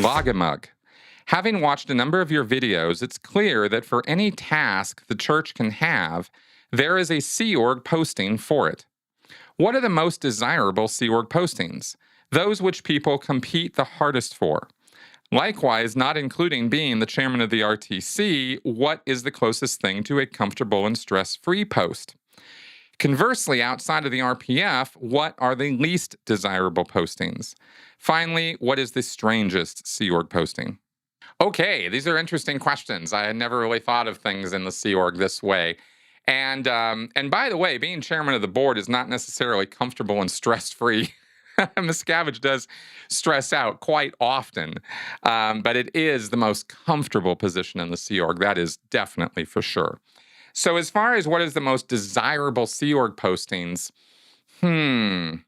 Logamug. Having watched a number of your videos, it's clear that for any task the church can have, there is a Sea Org posting for it. What are the most desirable Sea Org postings? Those which people compete the hardest for. Likewise, not including being the chairman of the RTC, what is the closest thing to a comfortable and stress-free post? Conversely, outside of the RPF, what are the least desirable postings? Finally, what is the strangest Sea Org posting? Okay, these are interesting questions. I had never really thought of things in the Sea Org this way. And by the way, being chairman of the board is not necessarily comfortable and stress-free. Miscavige does stress out quite often, but it is the most comfortable position in the Sea Org. That is definitely for sure. So as far as what is the most desirable Sea Org postings, I'm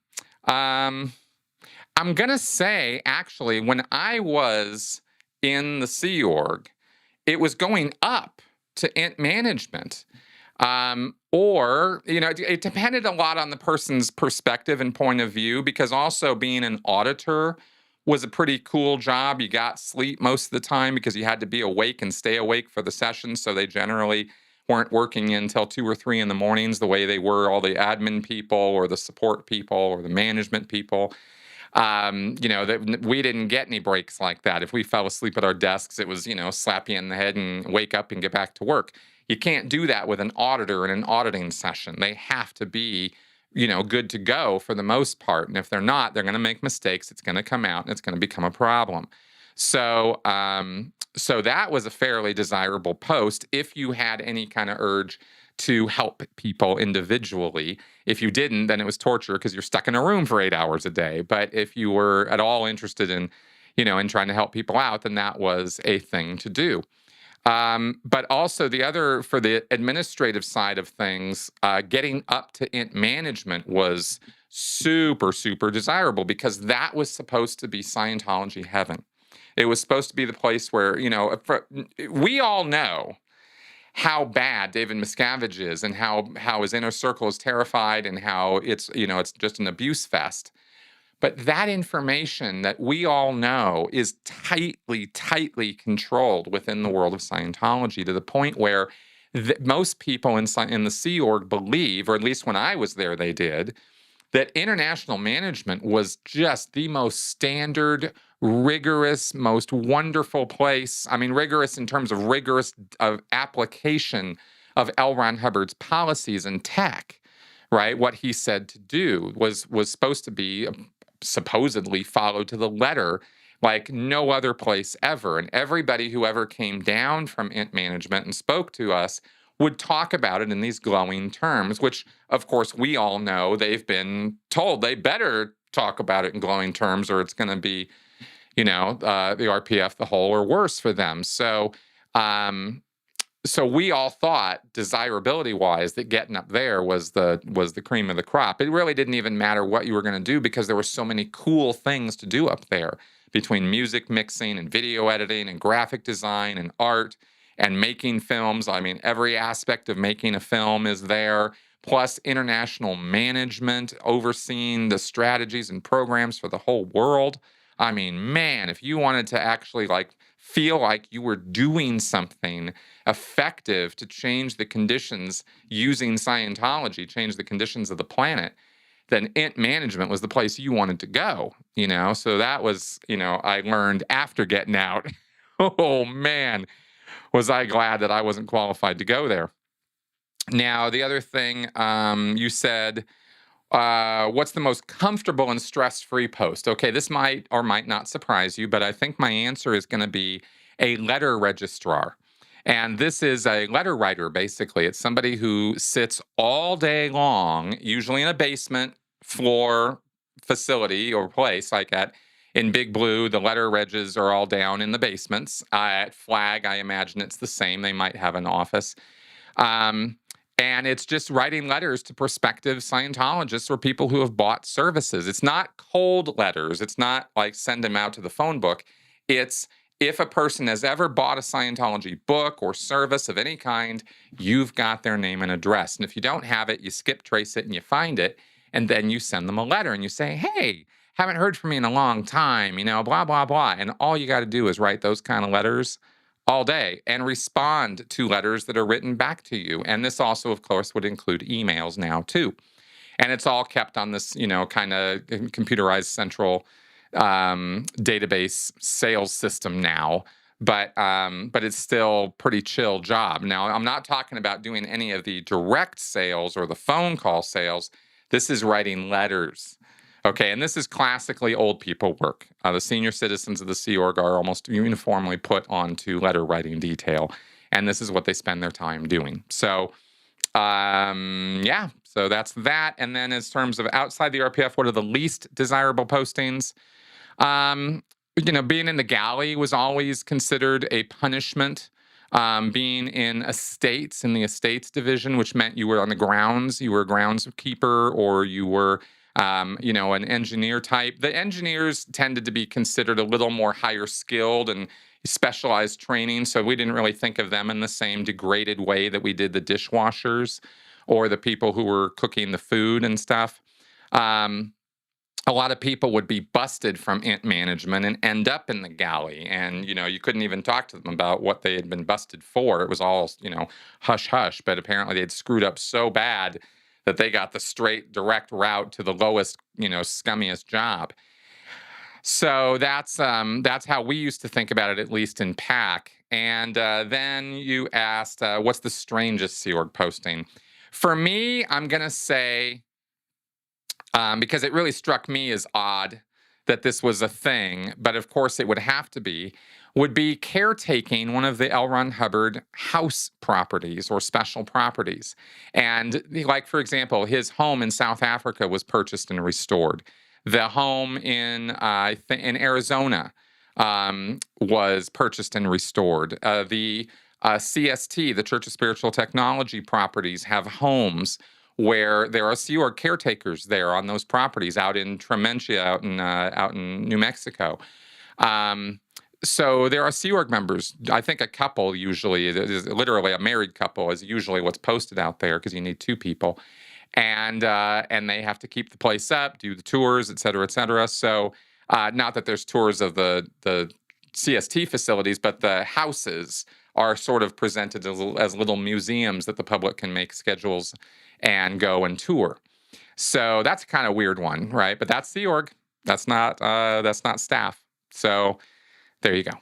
going to say, actually, when I was in the Sea Org, it was going up to int management. It depended a lot on the person's perspective and point of view, because also being an auditor was a pretty cool job. You got sleep most of the time because you had to be awake and stay awake for the sessions. So they generally weren't working until 2 or 3 in the mornings the way they were all the admin people or the support people or the management people. We didn't get any breaks like that. If we fell asleep at our desks, it was, slap you in the head and wake up and get back to work. You can't do that with an auditor in an auditing session. They have to be, good to go for the most part. And if they're not, they're going to make mistakes. It's going to come out and it's going to become a problem. So that was a fairly desirable post if you had any kind of urge to help people individually. If you didn't, then it was torture because you're stuck in a room for 8 hours a day. But if you were at all interested in, in trying to help people out, then that was a thing to do. But also for the administrative side of things, getting up to int management was super, super desirable because that was supposed to be Scientology heaven. It was supposed to be the place where, we all know how bad David Miscavige is and how his inner circle is terrified and how it's just an abuse fest. But that information that we all know is tightly, tightly controlled within the world of Scientology to the point where most people in the Sea Org believe, or at least when I was there, they did, that international management was just the most standard, rigorous, most wonderful place. I mean, rigorous in terms of application of L. Ron Hubbard's policies and tech, right? What he said to do was supposed to be supposedly followed to the letter like no other place ever. And everybody who ever came down from int management and spoke to us would talk about it in these glowing terms, which, of course, we all know they've been told they better talk about it in glowing terms or it's going to be, the RPF the whole or worse for them. So we all thought, desirability-wise, that getting up there was the cream of the crop. It really didn't even matter what you were going to do because there were so many cool things to do up there between music mixing and video editing and graphic design and art and making films. I mean, every aspect of making a film is there, plus international management, overseeing the strategies and programs for the whole world. I mean, man, if you wanted to actually feel like you were doing something effective to change the conditions using Scientology, change the conditions of the planet, then int management was the place you wanted to go, So that was, I learned after getting out. Oh, man, was I glad that I wasn't qualified to go there. Now, the other thing you said, what's the most comfortable and stress-free post? Okay, this might or might not surprise you, but I think my answer is going to be a letter registrar. And this is a letter writer, basically. It's somebody who sits all day long, usually in a basement floor facility or place like in Big Blue. The letter regs are all down in the basements. At Flag, I imagine it's the same. They might have an office. And it's just writing letters to prospective Scientologists or people who have bought services. It's not cold letters. It's not like send them out to the phone book. It's if a person has ever bought a Scientology book or service of any kind, you've got their name and address. And if you don't have it, you skip trace it and you find it. And then you send them a letter and you say, hey, haven't heard from me in a long time, blah, blah, blah. And all you got to do is write those kind of letters all day and respond to letters that are written back to you. And this also, of course, would include emails now, too. And it's all kept on this, kind of computerized central database sales system now. But it's still pretty chill job. Now, I'm not talking about doing any of the direct sales or the phone call sales. This is writing letters. Okay, and this is classically old people work. The senior citizens of the Sea Org are almost uniformly put onto letter writing detail, and this is what they spend their time doing. So, yeah, so that's that. And then, in terms of outside the RPF, what are the least desirable postings? Being in the galley was always considered a punishment. Being in estates, in the estates division, which meant you were on the grounds, you were a groundskeeper, or you were, an engineer type. The engineers tended to be considered a little more higher skilled and specialized training, so we didn't really think of them in the same degraded way that we did the dishwashers or the people who were cooking the food and stuff. A lot of people would be busted from management and end up in the galley. And, you couldn't even talk to them about what they had been busted for. It was all, hush hush. But apparently they'd screwed up so bad that they got the straight, direct route to the lowest, scummiest job. So that's how we used to think about it, at least in PAC. And then you asked, what's the strangest Sea Org posting? For me, I'm going to say, because it really struck me as odd that this was a thing, but of course it would have to be, would be caretaking one of the L. Ron Hubbard house properties or special properties. And like, for example, his home in South Africa was purchased and restored. The home in Arizona was purchased and restored. The CST, the Church of Spiritual Technology properties, have homes where there are Sea Org caretakers there on those properties out in Trementia, out in New Mexico. So there are Sea Org members. I think a couple usually, literally a married couple is usually what's posted out there because you need two people. And they have to keep the place up, do the tours, et cetera, et cetera. So not that there's tours of the CST facilities, but the houses are sort of presented as little museums that the public can make schedules and go and tour. So that's a kind of weird one, right? But that's Sea Org. That's not staff. So there you go.